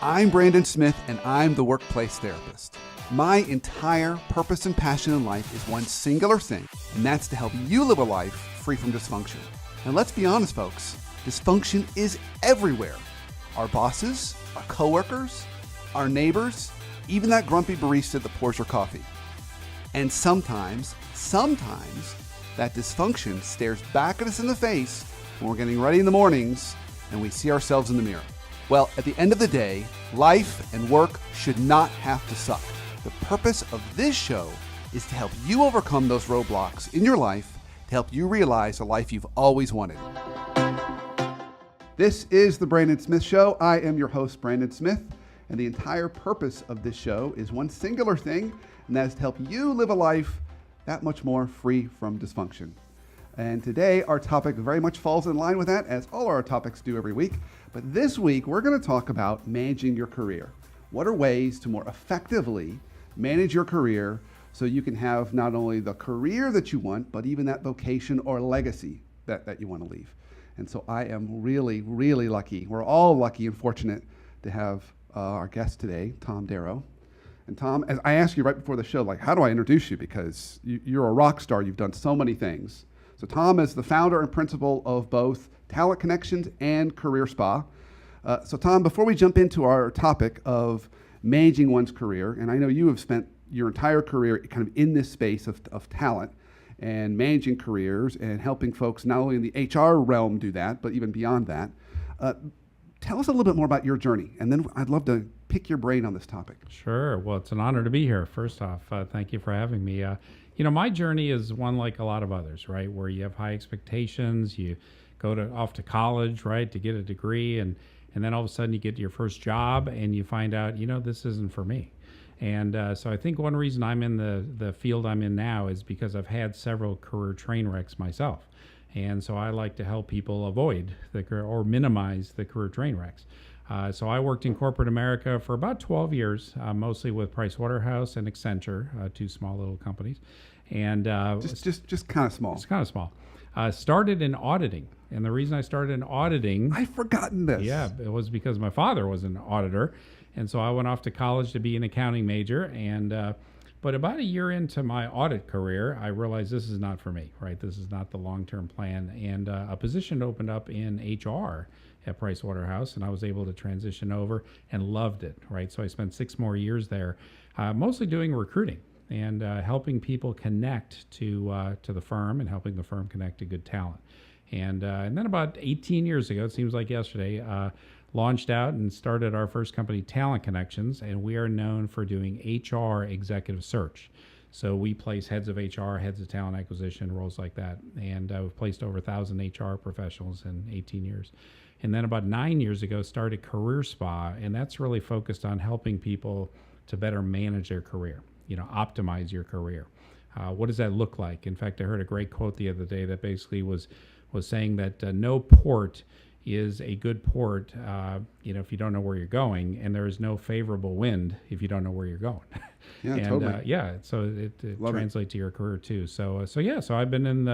I'm Brandon Smith, and I'm the workplace therapist. My entire purpose and passion in life is one singular thing, and that's to help you live a life free from dysfunction. And let's be honest, folks, dysfunction is everywhere. Our bosses, our coworkers, our neighbors, even that grumpy barista that pours your coffee. And sometimes, that dysfunction stares back at us in the face when we're getting ready in the mornings and we see ourselves in the mirror. Well, at the end of the day, life and work should not have to suck. The purpose of this show is to help you overcome those roadblocks in your life to help you realize the life you've always wanted. This is the Brandon Smith Show. I am your host, Brandon Smith, and the entire purpose of this show is one singular thing, and that is to help you live a life that much more free from dysfunction. And today, our topic very much falls in line with that, as all our topics do every week. But this week, we're going to talk about managing your career. What are ways to more effectively manage your career so you can have not only the career that you want, but even that vocation or legacy that you want to leave. And so I am really, really lucky. We're all lucky and fortunate to have our guest today, Tom Darrow. And Tom, as I asked you right before the show, like, how do I introduce you? Because you're a rock star. You've done so many things. So Tom is the founder and principal of both Talent Connections and Career Spa. So Tom, before we jump into our topic of managing one's career, and I know you have spent your entire career kind of in this space of talent and managing careers and helping folks not only in the HR realm do that, but even beyond that. Tell us a little bit more about your journey, and then I'd love to pick your brain on this topic. Sure. Well, it's an honor to be here. First off, thank you for having me. My journey is one like a lot of others, right? Where you have high expectations, you go off to college, right, to get a degree, and then all of a sudden you get your first job and you find out, this isn't for me. And so I think one reason I'm in the field I'm in now is because I've had several career train wrecks myself. And so I like to help people avoid or minimize the career train wrecks. So I worked in corporate America for about 12 years, mostly with Pricewaterhouse and Accenture, two small little companies. And just kind of small. It's kind of small. Started in auditing. And the reason I started in auditing... I've forgotten this. Yeah, it was because my father was an auditor. And so I went off to college to be an accounting major. And but about a year into my audit career, I realized this is not for me, right? This is not the long-term plan. And a position opened up in HR at Pricewaterhouse, and I was able to transition over and loved it, right? So I spent 6 more years there, mostly doing recruiting and helping people connect to the firm and helping the firm connect to good talent. And then about 18 years ago, it seems like yesterday, launched out and started our first company, Talent Connections, and we are known for doing HR executive search. So we place heads of HR, heads of talent acquisition, roles like that. And we've placed over 1,000 HR professionals in 18 years. And then about 9 years ago, started Career Spa, and that's really focused on helping people to better manage their career, optimize your career. What does that look like? In fact, I heard a great quote the other day that basically was saying that no port is a good port, if you don't know where you're going, and there is no favorable wind if you don't know where you're going. Yeah, totally. So it translates to your career too. So I've been in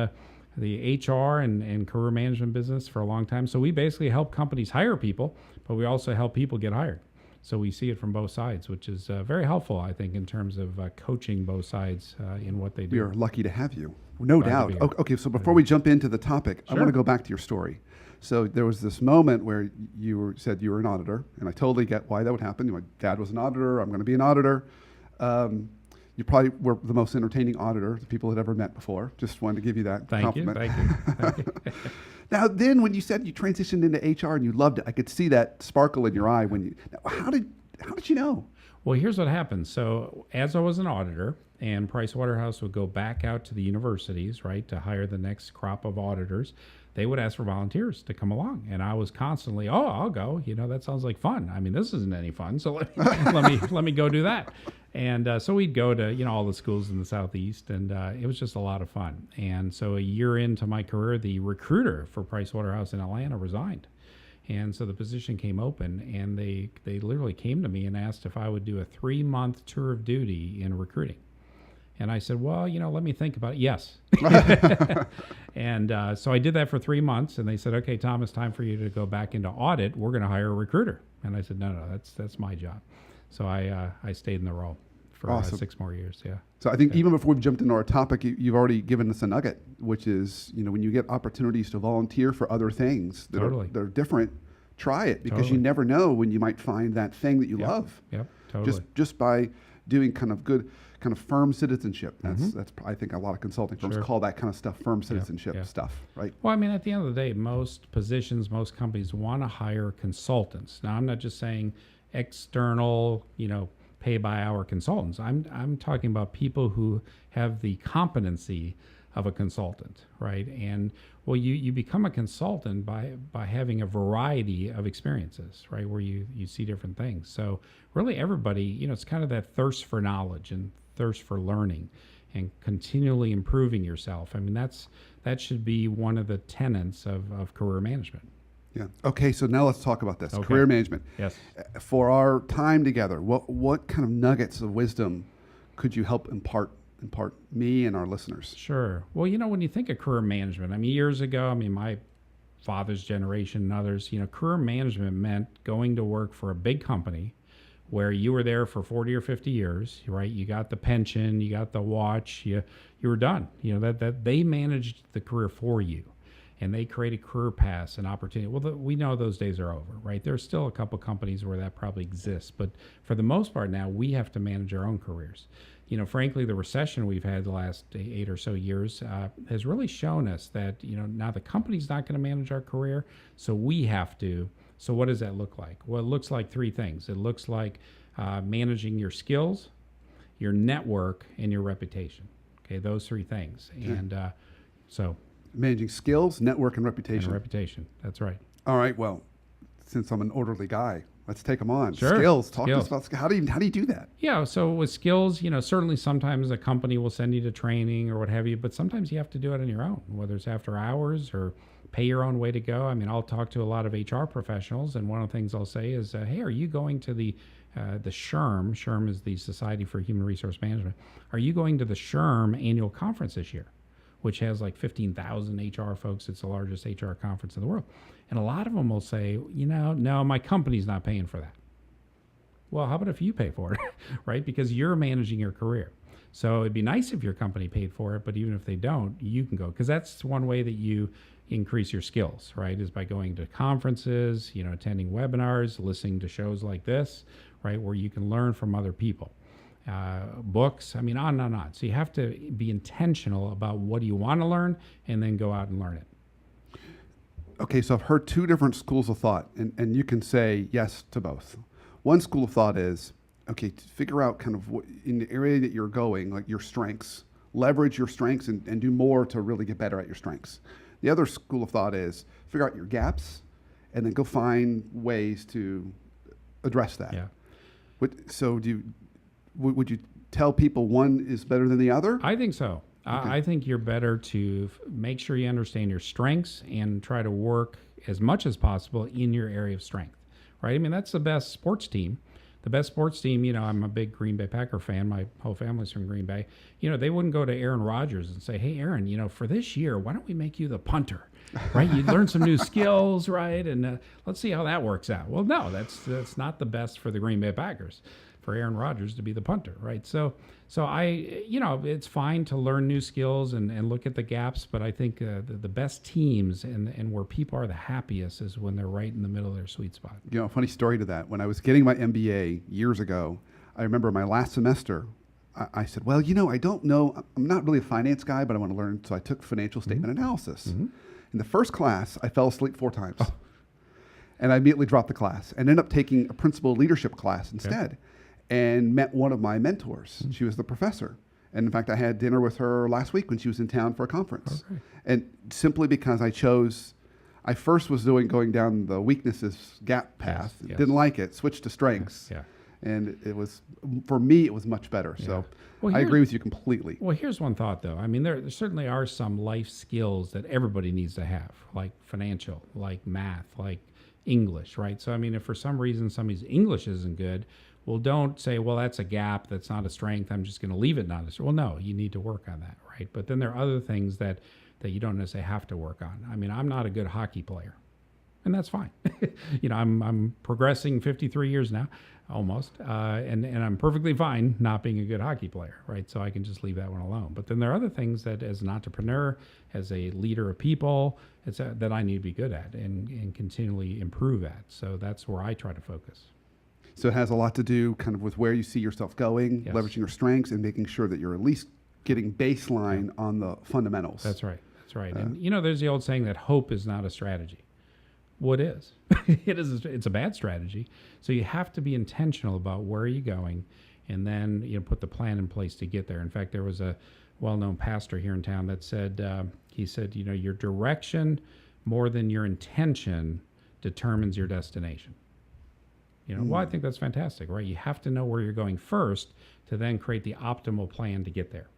the HR and career management business for a long time. So we basically help companies hire people, but we also help people get hired. So we see it from both sides, which is very helpful, I think, in terms of coaching both sides in what they do. We are lucky to have you. No doubt. Okay, so before we jump into the topic, sure. I want to go back to your story. So there was this moment where you said you were an auditor, and I totally get why that would happen. My dad was an auditor. I'm going to be an auditor. You probably were the most entertaining auditor the people had ever met before. Just wanted to give you that compliment. Thank you. Now, then when you said you transitioned into HR and you loved it, I could see that sparkle in your eye how did you know? Well, here's what happened. So as I was an auditor, and Pricewaterhouse would go back out to the universities, right, to hire the next crop of auditors, they would ask for volunteers to come along. And I was constantly, I'll go. That sounds like fun. I mean, this isn't any fun, so let me go do that. And so we'd go to, all the schools in the Southeast, and it was just a lot of fun. And so a year into my career, the recruiter for Pricewaterhouse in Atlanta resigned. And so the position came open, and they literally came to me and asked if I would do a 3-month tour of duty in recruiting. And I said, well, let me think about it. Yes. And so I did that for 3 months, and they said, okay, Tom, it's time for you to go back into audit. We're going to hire a recruiter. And I said, no, that's my job. So I stayed in the role for Awesome. 6 more years. Yeah. So I think even before we've jumped into our topic, you've already given us a nugget, which is, when you get opportunities to volunteer for other things that Totally. are different, try it, because Totally. you never know when you might find that thing that you Yep. love. Yep. Totally. Just by doing kind of good, kind of firm citizenship. That's I think a lot of consulting firms Sure. call that kind of stuff firm citizenship yeah. stuff, right? Well, I mean, at the end of the day, most positions, most companies want to hire consultants. Now, I'm not just saying external, pay by hour consultants. I'm talking about people who have the competency of a consultant, right? And well, you become a consultant by having a variety of experiences, right? Where you see different things. So really everybody, it's kind of that thirst for knowledge and thirst for learning and continually improving yourself. I mean, that should be one of the tenets of career management. Yeah. Okay, so now let's talk about this. Okay. Career management. Yes. For our time together, what kind of nuggets of wisdom could you help impart me and our listeners? Sure. Well, when you think of career management, I mean, years ago, my father's generation and others, career management meant going to work for a big company where you were there for 40 or 50 years, right? You got the pension, you got the watch, you were done. That they managed the career for you. And they created career paths and opportunity. Well, we know those days are over, right? There's still a couple companies where that probably exists, but for the most part now, we have to manage our own careers. Frankly, the recession we've had the last 8 or so years has really shown us that, now the company's not going to manage our career, so we have to. So what does that look like? Well, it looks like 3 things. It looks like managing your skills, your network, and your reputation. Okay, those 3 things. And so... Managing skills, network, and reputation. And reputation. That's right. All right. Well, since I'm an orderly guy, let's take them on. Sure. Skills. Talk Skills. to us about how do you do that? Yeah. So with skills, certainly sometimes a company will send you to training or what have you, but sometimes you have to do it on your own, whether it's after hours or pay your own way to go. I mean, I'll talk to a lot of HR professionals, and one of the things I'll say is, hey, are you going to the SHRM? SHRM is the Society for Human Resource Management. Are you going to the SHRM annual conference this year, which has like 15,000 HR folks? It's the largest HR conference in the world. And a lot of them will say, no, my company's not paying for that. Well, how about if you pay for it, right? Because you're managing your career. So it'd be nice if your company paid for it, but even if they don't, you can go. Because that's one way that you increase your skills, right? Is by going to conferences, attending webinars, listening to shows like this, right? Where you can learn from other people. Books, on and on and on. So you have to be intentional about what do you want to learn and then go out and learn it. Okay, so I've heard 2 different schools of thought, and you can say yes to both. One school of thought is, okay, to figure out kind of what, in the area that you're going, like your strengths, leverage your strengths and do more to really get better at your strengths. The other school of thought is figure out your gaps and then go find ways to address that. Yeah. So would you tell people one is better than the other? I think so. Okay. I think you're better to make sure you understand your strengths and try to work as much as possible in your area of strength, right? That's the best sports team. The best sports team, I'm a big Green Bay Packer fan. My whole family's from Green Bay. They wouldn't go to Aaron Rodgers and say, hey, Aaron, for this year, why don't we make you the punter, right? You'd learn some new skills, right? And let's see how that works out. Well, no, that's not the best for the Green Bay Packers, for Aaron Rodgers to be the punter, right? So it's fine to learn new skills and look at the gaps, but I think the best teams and where people are the happiest is when they're right in the middle of their sweet spot. A funny story to that. When I was getting my MBA years ago, I remember my last semester, I said, well, I don't know, I'm not really a finance guy, but I want to learn. So I took financial statement analysis. Mm-hmm. In the first class, I fell asleep 4 times. Oh. And I immediately dropped the class and ended up taking a principal leadership class instead. Okay. And met one of my mentors. Mm-hmm. She was the professor. And in fact, I had dinner with her last week when she was in town for a conference. Okay. And simply because I first was going down the weaknesses gap path, yes. Didn't like it, switched to strengths. Yeah. And it was, for me, it was much better. Yeah. So I agree with you completely. Well, here's one thought though. There certainly are some life skills that everybody needs to have, like financial, like math, like English, right? So, if for some reason somebody's English isn't good, Well, don't say, well, that's a gap. That's not a strength. I'm just going to leave it not a strength. Well, no, you need to work on that, right? But then there are other things that you don't necessarily have to work on. I mean, I'm not a good hockey player, and that's fine. I'm progressing 53 years now, almost, and I'm perfectly fine not being a good hockey player, right? So I can just leave that one alone. But then there are other things that, as an entrepreneur, as a leader of people, that I need to be good at and continually improve at. So that's where I try to focus. So it has a lot to do kind of with where you see yourself going, Yes. leveraging your strengths, and making sure that you're at least getting baseline on the fundamentals. That's right. That's right. And there's the old saying that hope is not a strategy. Well, it is. It's a bad strategy. So you have to be intentional about where you're going, and then put the plan in place to get there. In fact, there was a well-known pastor here in town that said, he said, your direction more than your intention determines your destination. Well, I think that's fantastic, right? You have to know where you're going first to then create the optimal plan to get there.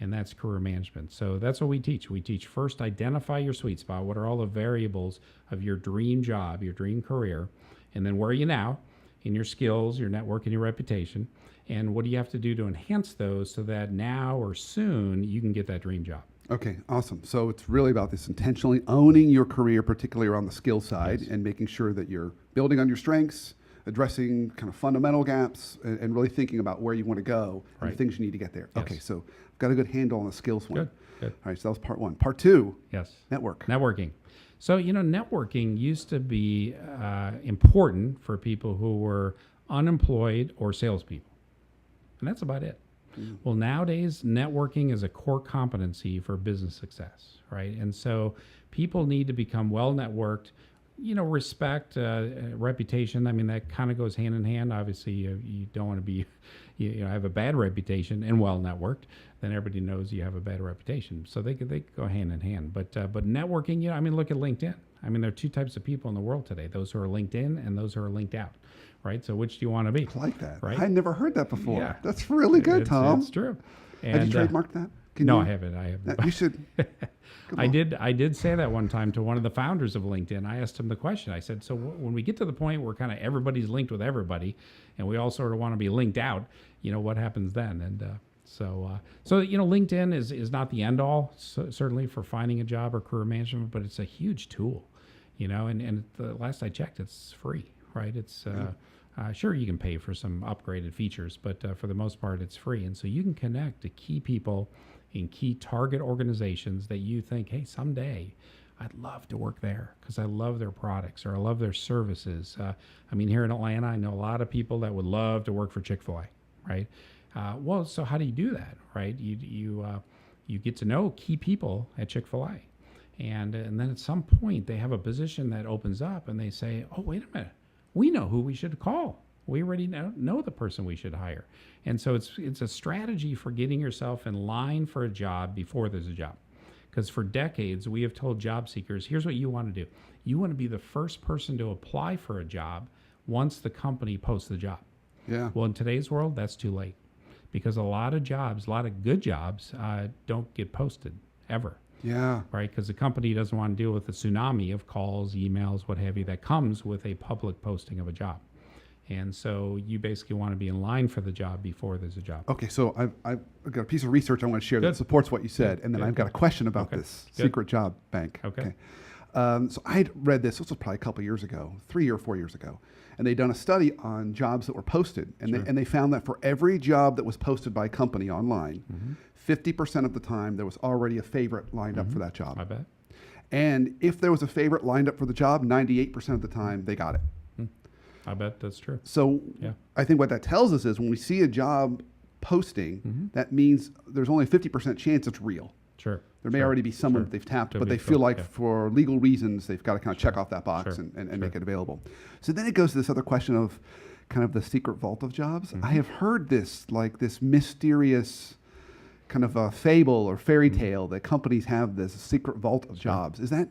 And that's career management. So that's what we teach. We teach first, identify your sweet spot. What are all the variables of your dream job, your dream career? And then where are you now in your skills, your network, and your reputation? And what do you have to do to enhance those so that now or soon you can get that dream job? Okay, awesome. So it's really about this intentionally owning your career, particularly around the skill side, Yes. and making sure that you're building on your strengths, addressing kind of fundamental gaps, and really thinking about where you want to go and the Right. things you need to get there. Yes. Okay, so I've got a good handle on the skills one. Good. All right, so that was part one. Part two, Yes. network. Networking. So, networking used to be important for people who were unemployed or salespeople. And that's about it. Well, nowadays, networking is a core competency for business success, right? And so people need to become well networked. Respect, reputation. I mean, that kind of goes hand in hand. Obviously, you don't want to be, have a bad reputation and well networked. Then everybody knows you have a bad reputation. So they go hand in hand. But networking, look at LinkedIn. There are two types of people in the world today: those who are LinkedIn and those who are linked out. Right. So which do you want to be? I like that. Right? I never heard that before. Yeah. That's really good, Tom. It's true. Have you trademarked that? Can No, you? I haven't. You should. Come I on. did say that one time to one of the founders of LinkedIn. I asked him the question. I said, so when we get to the point where kind of everybody's linked with everybody and we all sort of want to be linked out, what happens then? And so LinkedIn is not the end all, certainly for finding a job or career management, but it's a huge tool, and the last I checked, it's free, right? It's sure, you can pay for some upgraded features, but for the most part, it's free. And so you can connect to key people in key target organizations that you think, hey, someday I'd love to work there because I love their products or I love their services. Here in Atlanta, I know a lot of people that would love to work for Chick-fil-A, right? Well, so how do you do that, right? You get to know key people at Chick-fil-A. And then at some point, they have a position that opens up and they say, oh, wait a minute. We know who we should call. We already know the person we should hire. And so it's a strategy for getting yourself in line for a job before there's a job. Because for decades, we have told job seekers, here's what you want to do. You want to be the first person to apply for a job once the company posts the job. Yeah. Well, in today's world, that's too late. Because a lot of good jobs don't get posted ever. Yeah. Right, because the company doesn't want to deal with the tsunami of calls, emails, what have you, that comes with a public posting of a job. And so you basically want to be in line for the job before there's a job. Okay, so I've got a piece of research I want to share that supports what you said, and then I've got a question about this secret job bank. Okay. So I had read this was probably a couple years ago, 3 or 4 years ago, and they'd done a study on jobs that were posted, and they found that for every job that was posted by a company online, 50% of the time there was already a favorite lined up for that job. I bet. And if there was a favorite lined up for the job, 98% of the time they got it. I bet that's true. So Yeah. I think what that tells us is when we see a job posting, that means there's only a 50% chance it's real. Sure. There may already be someone that they've tapped, Could but be they feel like yeah. for legal reasons, they've got to kind of check off that box Sure. and make it available. So then it goes to this other question of kind of the secret vault of jobs. I have heard this, like this mysterious kind of a fable or fairy tale that companies have this secret vault of jobs. Is that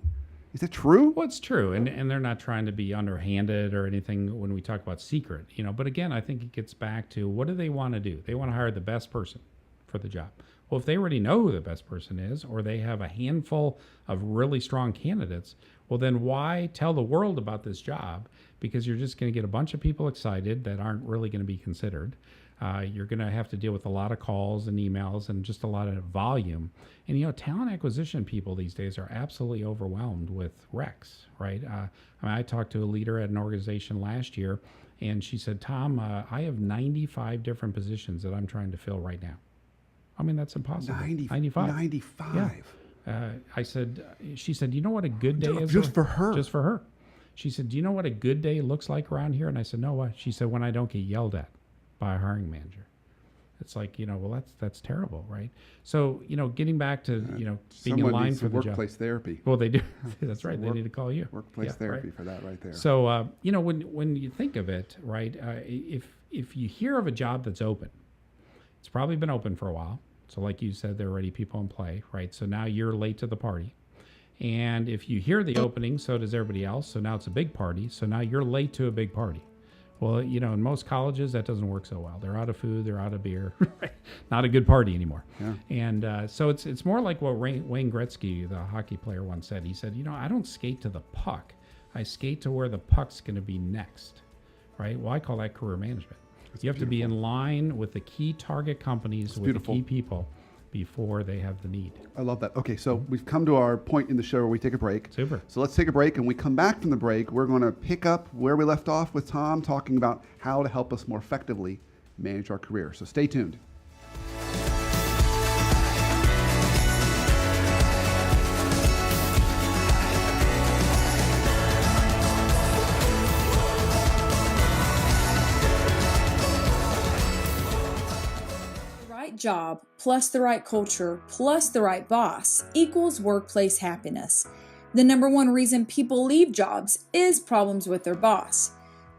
true? Well, it's true, and they're not trying to be underhanded or anything when we talk about secret, But again, I think it gets back to what do they want to do? They want to hire the best person for the job. Well, if they already know who the best person is, or they have a handful of really strong candidates, well, then why tell the world about this job? because you're just going to get a bunch of people excited that aren't really going to be considered. You're going to have to deal with a lot of calls and emails and just a lot of volume. And, talent acquisition people these days are absolutely overwhelmed with recs, right? I talked to a leader at an organization last year, and she said, Tom, I have 95 different positions that I'm trying to fill right now. I mean, that's impossible. 95. 95. Yeah. She said, you know what a good day is? Just for her. Just for her. She said, do you know what a good day looks like around here? And I said, no, what? She said, when I don't get yelled at by a hiring manager. It's like, well, that's terrible, right? So, getting back to, being in line for the job. Workplace therapy. Well, they do. That's right. They need to call you. Workplace therapy for that right there. So, when you think of it, right, if you hear of a job that's open, it's probably been open for a while. So like you said, there are already people in play, right? So now you're late to the party. And if you hear the opening, so does everybody else. So now it's a big party. So now you're late to a big party. Well, in most colleges, that doesn't work so well. They're out of food, they're out of beer, not a good party anymore. Yeah. And so it's more like what Wayne Gretzky, the hockey player, once said. He said, I don't skate to the puck. I skate to where the puck's going to be next, right? Well, I call that career management. You have to be in line with the key target companies, with the key people before they have the need. I love that. Okay, so we've come to our point in the show where we take a break. Super. So let's take a break, and we come back from the break. We're going to pick up where we left off with Tom talking about how to help us more effectively manage our career. So stay tuned. Job plus the right culture plus the right boss equals workplace happiness. The number one reason people leave jobs is problems with their boss.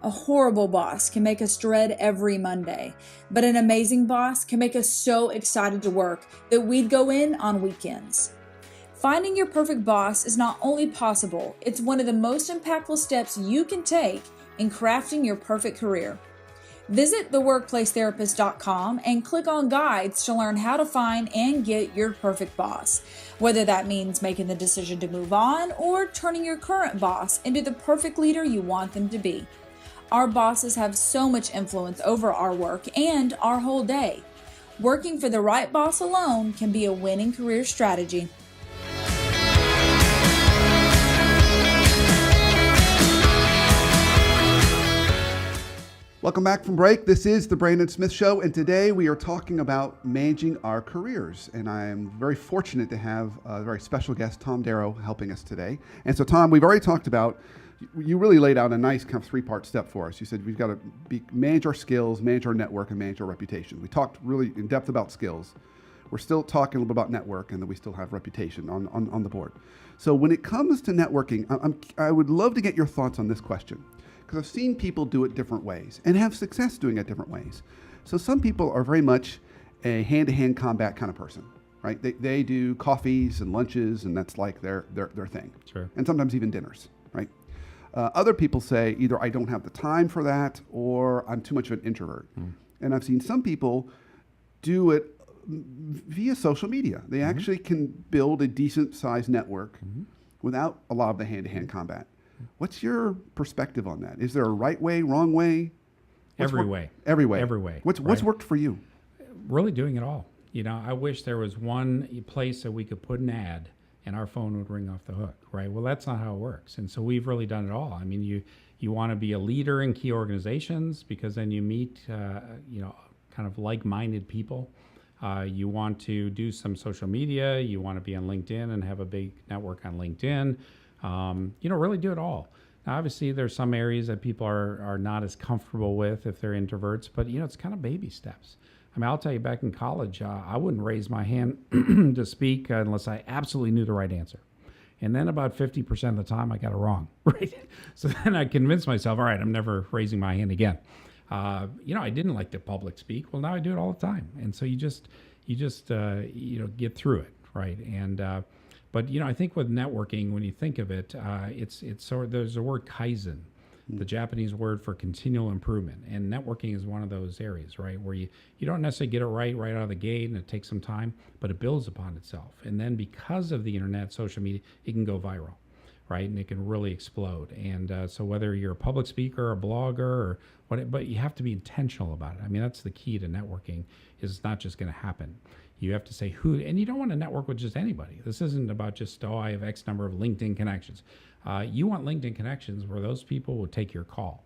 A horrible boss can make us dread every Monday, but an amazing boss can make us so excited to work that we'd go in on weekends. Finding your perfect boss is not only possible, it's one of the most impactful steps you can take in crafting your perfect career. Visit theworkplacetherapist.com and click on guides to learn how to find and get your perfect boss, whether that means making the decision to move on or turning your current boss into the perfect leader you want them to be. Our bosses have so much influence over our work and our whole day. Working for the right boss alone can be a winning career strategy. Welcome back from break. This is the Brandon Smith Show, and today we are talking about managing our careers. And I am very fortunate to have a very special guest, Tom Darrow, helping us today. And so, Tom, we've already talked about, you really laid out a nice kind of three-part step for us. You said we've got to manage our skills, manage our network, and manage our reputation. We talked really in depth about skills. We're still talking a little bit about network, and then we still have reputation on the board. So when it comes to networking, I would love to get your thoughts on this question, because I've seen people do it different ways and have success doing it different ways. So some people are very much a hand-to-hand combat kind of person, right? They do coffees and lunches, and that's like their thing. Sure. And sometimes even dinners, right? Other people say either I don't have the time for that or I'm too much of an introvert. And I've seen some people do it via social media. They actually can build a decent-sized network without a lot of the hand-to-hand combat. What's your perspective on that? Is there a right way, wrong way? Every way. Every way. Every way. What's worked for you? Really doing it all. I wish there was one place that we could put an ad and our phone would ring off the hook, right? Well, that's not how it works. And so we've really done it all. I mean, you want to be a leader in key organizations because then you meet, kind of like-minded people. You want to do some social media. You want to be on LinkedIn and have a big network on LinkedIn. Really do it all. Now, obviously, there's some areas that people are not as comfortable with if they're introverts, but, it's kind of baby steps. I mean, I'll tell you, back in college, I wouldn't raise my hand to speak unless I absolutely knew the right answer. And then about 50% of the time, I got it wrong, right? So then I convinced myself, all right, I'm never raising my hand again. I didn't like to public speak. Well, now I do it all the time. And so you just get through it, right? And but I think with networking, when you think of it, it's sort of, there's a word kaizen, the Japanese word for continual improvement, and networking is one of those areas, right, where you don't necessarily get it right out of the gate, and it takes some time, but it builds upon itself, and then because of the internet, social media, it can go viral, right? And it can really explode. And so whether you're a public speaker, a blogger, or what, but you have to be intentional about it. I mean, that's the key to networking. Is it's not just going to happen. You have to say who, and you don't want to network with just anybody. This isn't about just, I have X number of LinkedIn connections. You want LinkedIn connections where those people will take your call,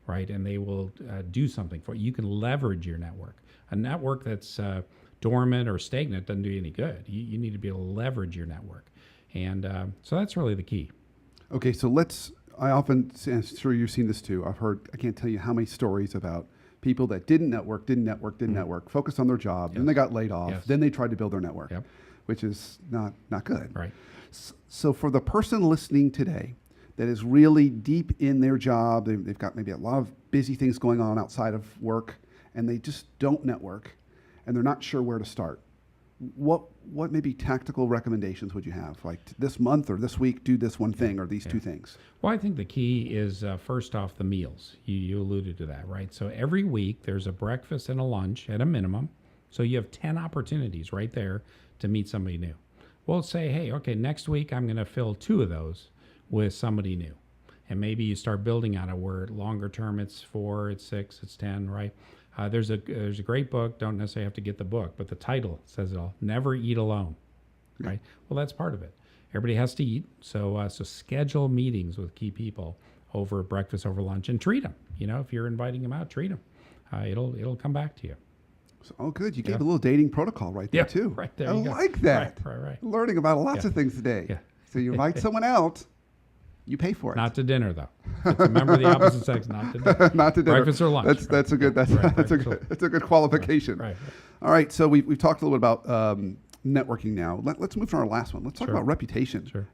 right? And they will do something for you. You can leverage your network. A network that's dormant or stagnant doesn't do you any good. You need to be able to leverage your network. And so that's really the key. Okay, so I often, I'm sure you've seen this too. I can't tell you how many stories about people that didn't network, focused on their job, then they got laid off, then they tried to build their network, which is not good. Right. So for the person listening today that is really deep in their job, they've got maybe a lot of busy things going on outside of work, and they just don't network, and they're not sure where to start. What maybe tactical recommendations would you have? Like this month or this week, do this one thing or these two things? Well, I think the key is first off the meals. You alluded to that, right? So every week there's a breakfast and a lunch at a minimum. So you have 10 opportunities right there to meet somebody new. Well, say, hey, okay, next week I'm going to fill 2 of those with somebody new. And maybe you start building on it where longer term it's 4, it's 6, it's 10, right? There's a great book. Don't necessarily have to get the book, but the title says it all. Never Eat Alone, right? Well, that's part of it. Everybody has to eat, so schedule meetings with key people over breakfast, over lunch, and treat them. If you're inviting them out, treat them. It'll come back to you. So, good. You gave a little dating protocol right there too. Right there. I like that. Right. Learning about lots of things today. Yeah. So you invite someone out. You pay for it. Not to dinner, though. If it's a member of the opposite sex, not to dinner. Not to dinner. Breakfast or lunch. That's a good. That's a good qualification. Right. All right. So we've talked a little bit about networking now. Let's move to our last one. Let's talk about reputation. Sure.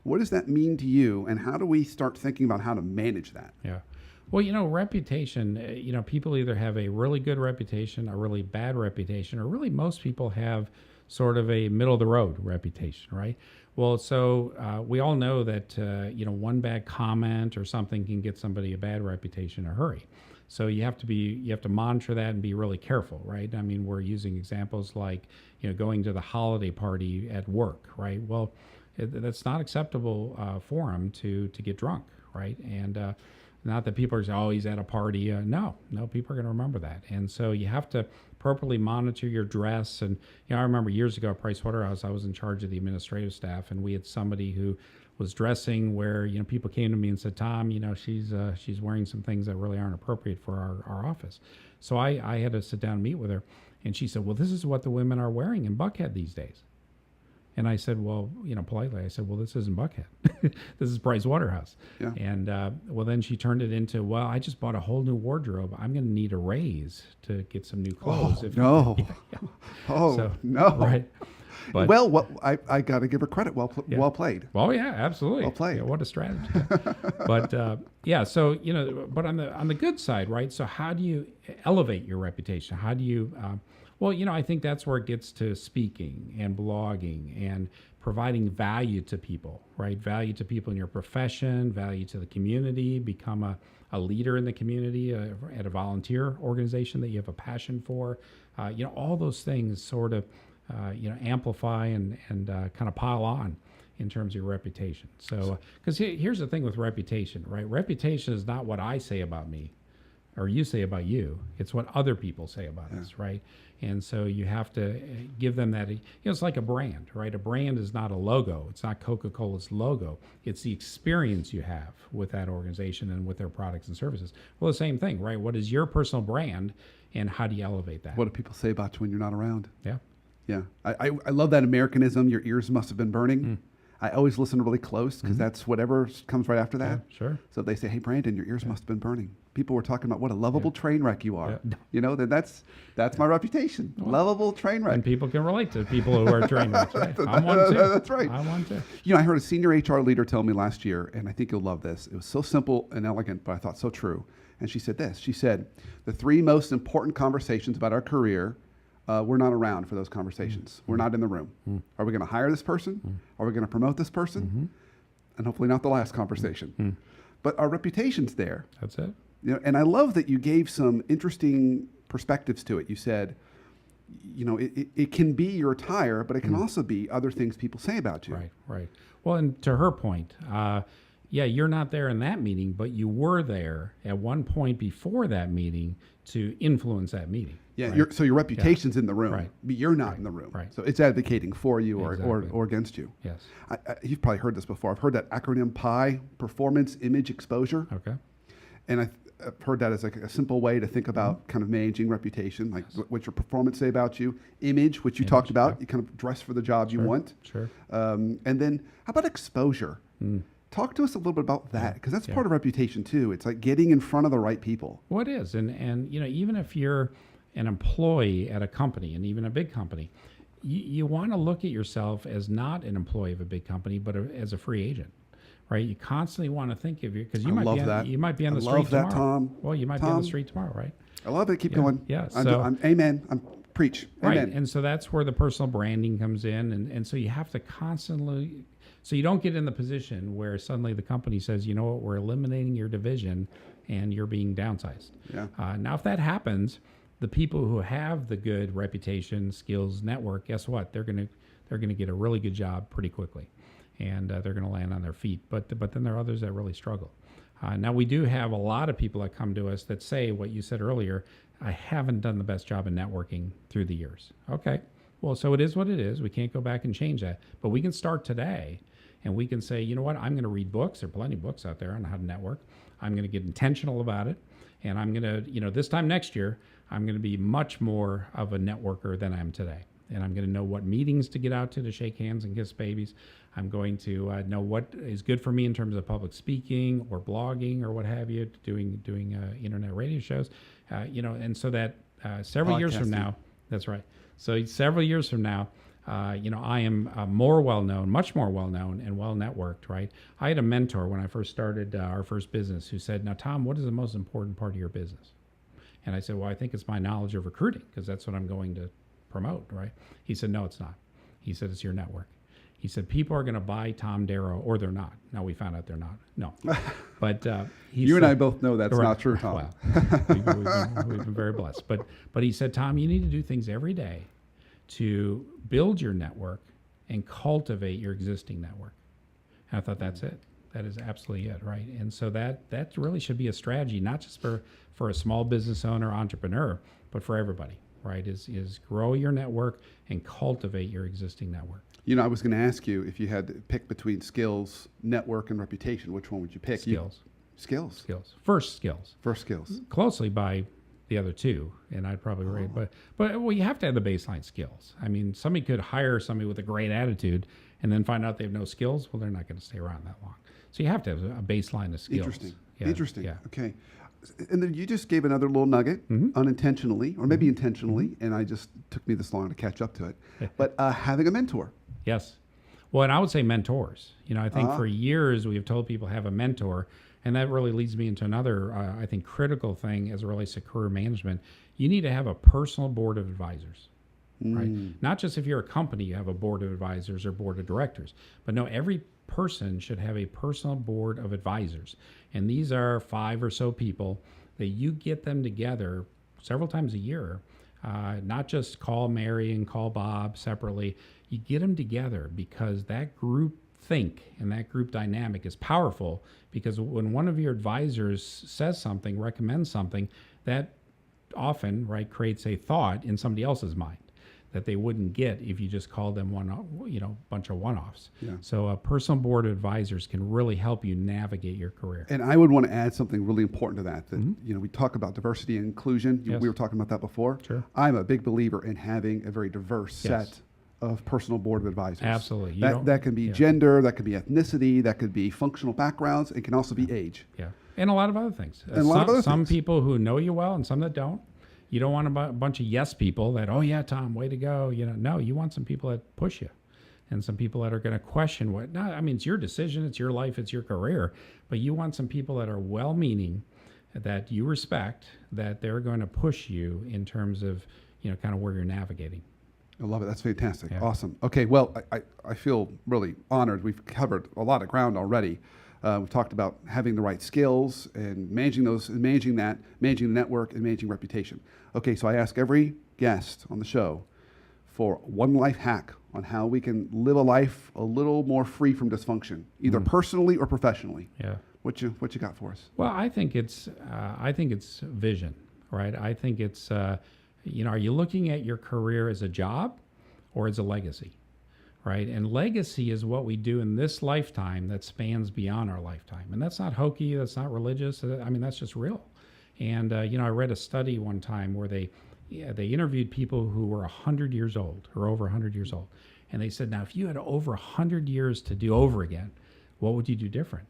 What does that mean to you, and how do we start thinking about how to manage that? Yeah. Well, reputation. People either have a really good reputation, a really bad reputation, or really most people have sort of a middle of the road reputation, right? Well, so we all know that one bad comment or something can get somebody a bad reputation in a hurry. So you have to monitor that and be really careful, right? I mean, we're using examples like going to the holiday party at work, right? Well, that's not acceptable forum to get drunk, right? And not that people are saying, oh, he's at a party. No, people are going to remember that. And so you have to appropriately monitor your dress. And, I remember years ago at Pricewaterhouse, I was in charge of the administrative staff, and we had somebody who was dressing where, people came to me and said, Tom, she's wearing some things that really aren't appropriate for our office. So I had to sit down and meet with her. And she said, well, this is what the women are wearing in Buckhead these days. And I said, well, politely, I said, well, this isn't Buckhead. This is Pricewaterhouse. Yeah. And, then she turned it into, well, I just bought a whole new wardrobe. I'm going to need a raise to get some new clothes. No. No. Right. But, well, I got to give her credit. Well played. Well, yeah, absolutely. Well played. Yeah, what a strategy. But, so, but on the good side, right? So how do you elevate your reputation? How do you... I think that's where it gets to speaking and blogging and providing value to people, right? Value to people in your profession, value to the community, become a leader in the community, at a volunteer organization that you have a passion for. All those things sort of, amplify and kind of pile on in terms of your reputation. So, because here's the thing with reputation, right? Reputation is not what I say about me or you say about you. It's what other people say about us, right? And so you have to give them that, it's like a brand, right? A brand is not a logo. It's not Coca-Cola's logo. It's the experience you have with that organization and with their products and services. Well, the same thing, right? What is your personal brand and how do you elevate that? What do people say about you when you're not around? Yeah. Yeah. I love that Americanism, your ears must have been burning. I always listen really close because that's whatever comes right after that. Yeah, sure. So if they say, hey, Brandon, your ears must have been burning. People were talking about what a lovable train wreck you are. Yeah. Then that's my reputation. Lovable train wreck. And people can relate to people who are train wrecks, right? I'm one too. That's right. I'm one too. I heard a senior HR leader tell me last year, and I think you'll love this. It was so simple and elegant, but I thought so true. And she said this. She said, the 3 most important conversations about our career, we're not around for those conversations. We're not in the room. Are we going to hire this person? Are we going to promote this person? And hopefully not the last conversation. But our reputation's there. That's it. And I love that you gave some interesting perspectives to it. You said, it can be your attire, but it can also be other things people say about you. Right. Well, and to her point, yeah, you're not there in that meeting, but you were there at one point before that meeting to influence that meeting. Yeah, right? so your reputation's in the room, Right. but you're not in the room. Right. So it's advocating for you Exactly. or against you. Yes. You've probably heard this before. I've heard that acronym PI, Performance Image Exposure. Okay. And I've heard that as like a simple way to think about kind of managing reputation, like what your performance say about you, image, which you talked about, you kind of dress for the job you want. Sure. And then how about exposure? Talk to us a little bit about that, because that's part of reputation too. It's like getting in front of the right people. Well, it is. And even if you're an employee at a company, and even a big company, you want to look at yourself as not an employee of a big company, but as a free agent. Right, you constantly want to think of you because you might be on the street tomorrow. Tom. Well, you might be on the street tomorrow, right? I love it. Keep going. Yeah. I'm amen. I'm preach. Right, Amen. and so that's where the personal branding comes in, and so you have to constantly, so you don't get in the position where suddenly the company says, you know what, we're eliminating your division, and you're being downsized. Yeah. Now, if that happens, the people who have the good reputation, skills, network, guess what? They're gonna get a really good job pretty quickly. And they're going to land on their feet. But then there are others that really struggle. Now, we do have a lot of people that come to us that say what you said earlier, I haven't done the best job in networking through the years. Okay, well, so it is what it is. We can't go back and change that. But we can start today, and we can say, you know what, I'm going to read books. There are plenty of books out there on how to network. I'm going to get intentional about it. And I'm going to, this time next year, I'm going to be much more of a networker than I am today. And I'm going to know what meetings to get out to shake hands and kiss babies. I'm going to know what is good for me in terms of public speaking or blogging or what have you, doing internet radio shows, and so that several years from now, that's right. So several years from now, I am much more well-known and well-networked, right? I had a mentor when I first started our first business who said, now, Tom, what is the most important part of your business? And I said, well, I think it's my knowledge of recruiting because that's what I'm going to promote, right? He said, no, it's not. He said, it's your network. He said, people are going to buy Tom Darrow, or they're not. Now, we found out they're not. No. But you and I both know that's not true, Tom. Well, we've been very blessed. But he said, Tom, you need to do things every day to build your network and cultivate your existing network. And I thought, that's it. That is absolutely it, right? And so that really should be a strategy, not just for a small business owner, entrepreneur, but for everybody, right? Is grow your network and cultivate your existing network. I was going to ask you if you had to pick between skills, network, and reputation, which one would you pick? Skills. Skills. First skills. Closely by the other two, and I'd probably rate. But you have to have the baseline skills. I mean, somebody could hire somebody with a great attitude and then find out they have no skills. Well, they're not going to stay around that long. So you have to have a baseline of skills. Interesting. Yeah. Okay. And then you just gave another little nugget, unintentionally, or maybe intentionally, and I just took me this long to catch up to it. But having a mentor. Yes. Well, and I would say mentors. I think for years we have told people have a mentor, and that really leads me into another, I think, critical thing as it relates to career management. You need to have a personal board of advisors, right? Not just if you're a company, you have a board of advisors or board of directors, but no, every person should have a personal board of advisors. And these are 5 or so people that you get them together several times a year, not just call Mary and call Bob separately. You get them together because that group think and that group dynamic is powerful, because when one of your advisors says something, recommends something, that often, right, creates a thought in somebody else's mind that they wouldn't get if you just called them bunch of one-offs. Yeah. So a personal board of advisors can really help you navigate your career. And I would want to add something really important to that. We talk about diversity and inclusion. Yes. We were talking about that before. Sure. I'm a big believer in having a very diverse set of personal board of advisors. Absolutely. That can be gender, that could be ethnicity, that could be functional backgrounds. It can also be age. Yeah. And a lot of other things. Some people who know you well and some that don't. You don't want a bunch of yes people that, oh yeah, Tom, way to go. No, you want some people that push you, and some people that are going to question it's your decision, it's your life, it's your career, but you want some people that are well-meaning, that you respect, that they're going to push you in terms of, kind of where you're navigating. I love it. That's fantastic. Yeah. Awesome. Okay. Well, I feel really honored. We've covered a lot of ground already. We've talked about having the right skills and managing the network, and managing reputation. Okay, so I ask every guest on the show for one life hack on how we can live a life a little more free from dysfunction, either personally or professionally. Yeah. What you got for us? Well, I think it's vision, right? I think it's are you looking at your career as a job or as a legacy, right? And legacy is what we do in this lifetime that spans beyond our lifetime, and that's not hokey, that's not religious. I mean, that's just real. And I read a study one time where they interviewed people who were 100 years old, or over 100 years old, and they said, now, if you had over 100 years to do over again, what would you do different?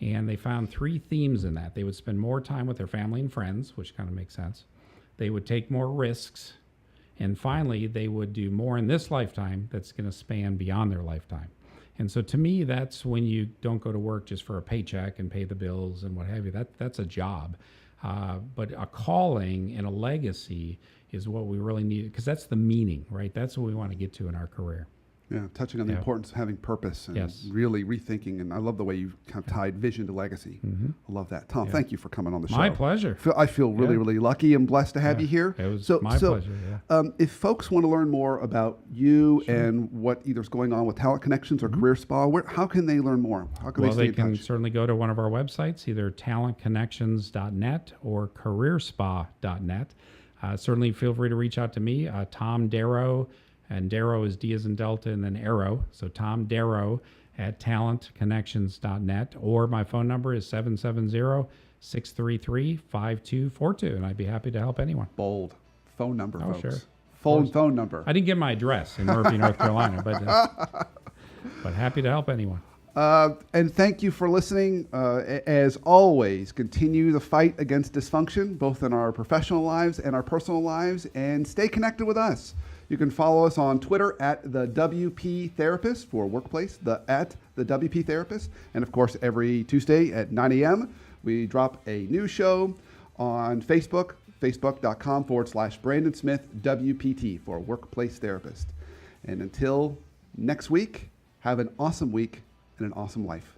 And they found 3 themes in that. They would spend more time with their family and friends, which kind of makes sense. They would take more risks. And finally, they would do more in this lifetime that's going to span beyond their lifetime. And so to me, that's when you don't go to work just for a paycheck and pay the bills and what have you. That's a job. But a calling and a legacy is what we really need, because that's the meaning, right? That's what we want to get to in our career. Yeah, touching on the importance of having purpose and really rethinking. And I love the way you kind of tied vision to legacy. I love that. Tom, thank you for coming on the show. My pleasure. I feel really, really lucky and blessed to have you here. It was my pleasure, if folks want to learn more about you and what either's going on with Talent Connections or Career Spa, how can they learn more? How can they stay in touch? They can certainly go to one of our websites, either talentconnections.net or careerspa.net. Certainly feel free to reach out to me, Tom Darrow. And Darrow is D as in Delta and then Arrow. So Tom Darrow at talentconnections.net. Or my phone number is 770-633-5242. And I'd be happy to help anyone. Bold. Phone number, folks. Sure. Phone number. I didn't give my address in Murphy, North Carolina, but happy to help anyone. And thank you for listening. As always, continue the fight against dysfunction, both in our professional lives and our personal lives, and stay connected with us. You can follow us on Twitter at the WP Therapist for workplace, at the WP Therapist. And of course, every Tuesday at 9 a.m., we drop a new show on Facebook, facebook.com/Brandon Smith WPT for Workplace Therapist. And until next week, have an awesome week and an awesome life.